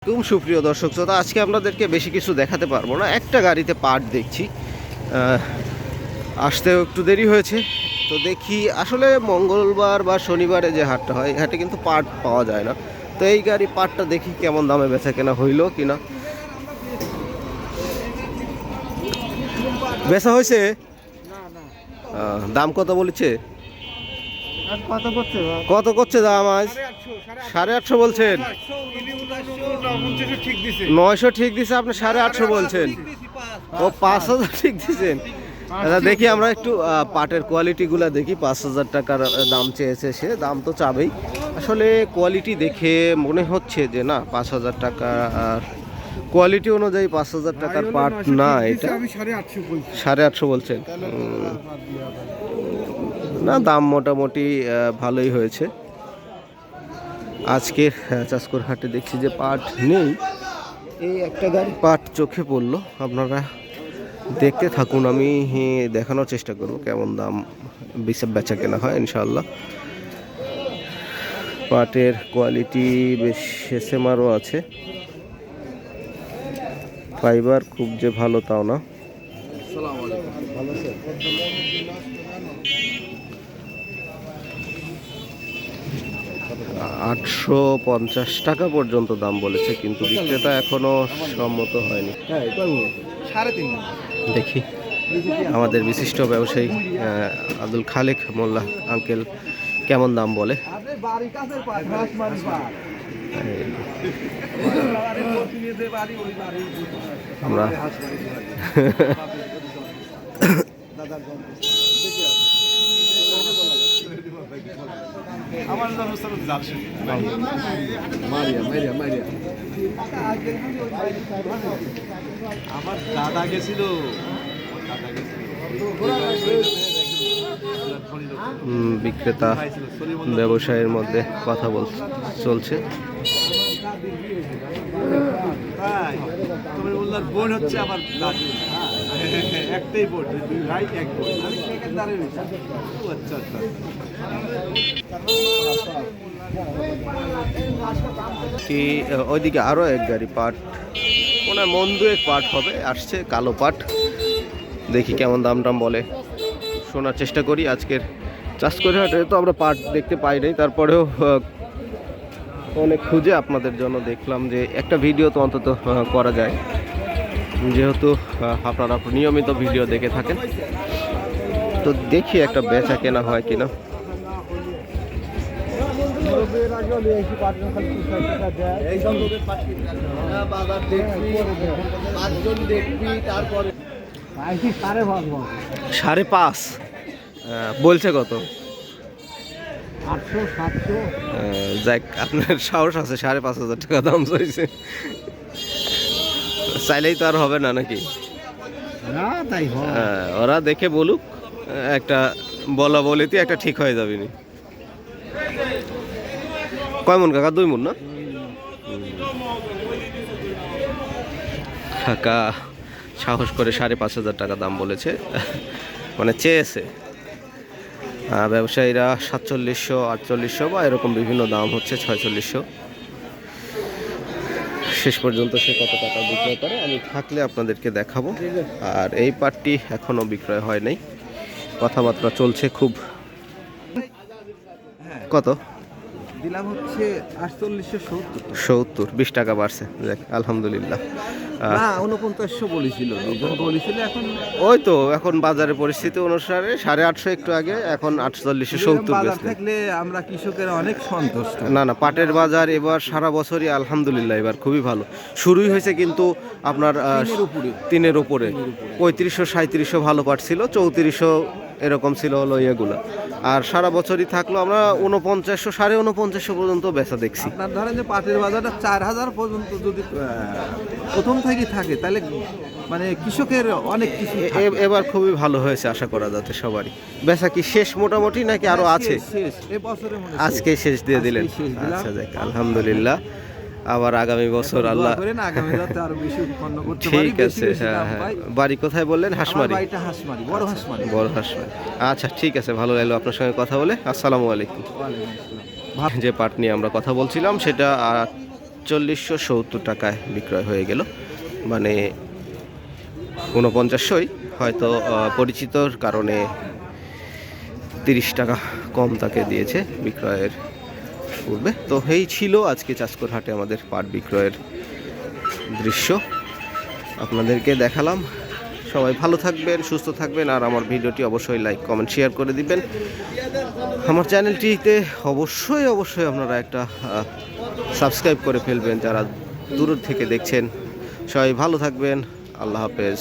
খুব সুপ্রিয় দর্শক শ্রোতা, আজকে আপনাদেরকে বেশি কিছু দেখাতে পারবো না। একটা গাড়িতে পাট দেখছি, আসতেও একটু দেরি হয়েছে। তো দেখি আসলে মঙ্গলবার বা শনিবারে যে হাটটা হয়, এই হাটে কিন্তু পাট পাওয়া যায় না। তো এই গাড়ি পাটটা দেখি কেমন দামে বেচা কেনা হইলো কিনা। বেচা হয়েছে? দাম কত বলেছে? কত করছে দাম আজ? 850 বলছেন? 900 ঠিক দিছে, আপনি 850 বলছেন? ও 5000 ঠিক দিচ্ছেন। আচ্ছা দেখি আমরা একটু পাটের কোয়ালিটিগুলো দেখি। 5000 টাকার দাম চেয়েছে সে, দাম তো চাবেই। আসলে কোয়ালিটি দেখে মনে হচ্ছে যে না, 5000 টাকা আর কোয়ালিটি অনুযায়ী 5000 টাকার পাট না। এটা 850 বলছেন? না, দাম মোটামুটি ভালোই হয়েছে। আজকের চাষকর হাটে দেখছি যে পাট নেই। এই একটা গাড়ি পাট চোখে পড়লো, আপনারা দেখতে থাকুন। আমি দেখানোর চেষ্টা করব কেমন দাম বেচা কেনা হয় ইনশাআল্লাহ। পাটের কোয়ালিটি বেশ এসএমআরও আছে, ফাইবার খুব যে ভালো তাও না। 850 টাকা পর্যন্ত দাম বলেছে, কিন্তু বিক্রেতা এখনো সম্মত হয়নি। দেখি আমাদের বিশিষ্ট ব্যবসায়ী আব্দুল খালেক মোল্লা আঙ্কেল কেমন দাম বলে। আমরা আমার দাদা গেছিল। বিক্রেতা ব্যবসায়ের মধ্যে কথা চলছে। বোন হচ্ছে আমার দাদু, একটাই বোন, দুই ভাই এক বোন। আচ্ছা আচ্ছা। কি ওইদিকে আরো এক গাড়ি পাট, মনে হয় মন দুয়েক পাট হবে, আসছে কালো পাট। দেখি কেমন দাম টাম বলে, শোনার চেষ্টা করি। আজকের চাষকর হাটে তো আমরা পাট দেখতে পাই নাই, তারপরেও অনেক খুঁজে আপনাদের জন্য দেখলাম যে একটা ভিডিও তো অন্তত করা যায়, যেহেতু আপনারা নিয়মিত ভিডিও দেখে থাকেন। তো দেখি একটা বেচা কেনা হয় কিনা। সাড়ে পাঁচ বলছে, কত? 800-700। যাক, আপনার সাহস আছে, 5500 টাকা দাম চাইছে। চাইলেই তো আর হবে না নাকি? ওরা দেখে বলুক, একটা বলা বলিতে একটা ঠিক হয়ে যাবে নি। কয় মন কাকা? 2 মন না? কাকা সাহস করে 5500 টাকা দাম বলেছে, মানে চেয়েছে। ব্যবসায়ীরা 4700, 4800 বা এরকম বিভিন্ন দাম হচ্ছে, 4600। শেষ পর্যন্ত সে কত টাকা বিক্রয় করে আমি থাকলে আপনাদেরকে দেখাবো। আর এই পাটটি এখনো বিক্রয় হয় নাই, কথাবার্তা চলছে খুব। কত দিলাম হচ্ছে 4870। 20 টাকা বাড়ছে, যাক আলহামদুলিল্লাহ। না, 4900 বলেছিল, দুজন বলেছিল। এখন ওই তো, এখন বাজারের পরিস্থিতি অনুসারে 850 একটু আগে, এখন 4870 বেচলে থাকলে আমরা কৃষকেরা অনেক সন্তুষ্ট। না না, পাটের বাজার এবার সারা বছরই আলহামদুলিল্লাহ এবার খুবই ভালো শুরুই হয়েছে, কিন্তু আপনার 3-এর উপরে 3500 3700 ভালো পাট ছিল, 3400 এরকম ছিল হলো ইয়েগুলো। আর সারা বছরই থাকলো, আমরা 4900 4950 পর্যন্ত বেচা দেখছি। আপনার ধরেন যে পাটের বাজারটা 4000 পর্যন্ত যদি প্রথম থেকে থাকে, তাহলে মানে কৃষকের অনেক কিছু। এবার খুবই ভালো হয়েছে, আশা করা যাচ্ছে সবারই। বেচা কি শেষ মোটামুটি নাকি আরো আছে? আজকে শেষ দিয়ে দিলেন? আচ্ছা, যাক আলহামদুলিল্লাহ। আবার আগামী বছর আল্লাহ ঠিক আছে। হ্যাঁ, বাড়ি কোথায় বললেন? হাঁসমারি। বড় হাঁসমারি। আচ্ছা ঠিক আছে, ভালো লাগলো আপনার সঙ্গে কথা বলে। আসসালামু আলাইকুম। যে পাট নিয়ে আমরা কথা বলছিলাম সেটা ৪৯70 টাকায় বিক্রয় হয়ে গেল। মানে 49শই হয়তো পরিচিতর কারণে 30 টাকা কম তাকে দিয়েছে বিক্রয়ের পূর্বে। তো এই ছিল আজকে চাষকর হাটে আমাদের পাট বিক্রয়ের দৃশ্য আপনাদেরকে দেখালাম। সবাই ভালো থাকবেন, সুস্থ থাকবেন, আর আমার ভিডিওটি অবশ্যই লাইক কমেন্ট শেয়ার করে দিবেন। আমার চ্যানেলটিতে অবশ্যই আপনারা একটা সাবস্ক্রাইব করে ফেলবেন যারা দূর থেকে দেখছেন। সবাই ভালো থাকবেন, আল্লাহ হাফেজ।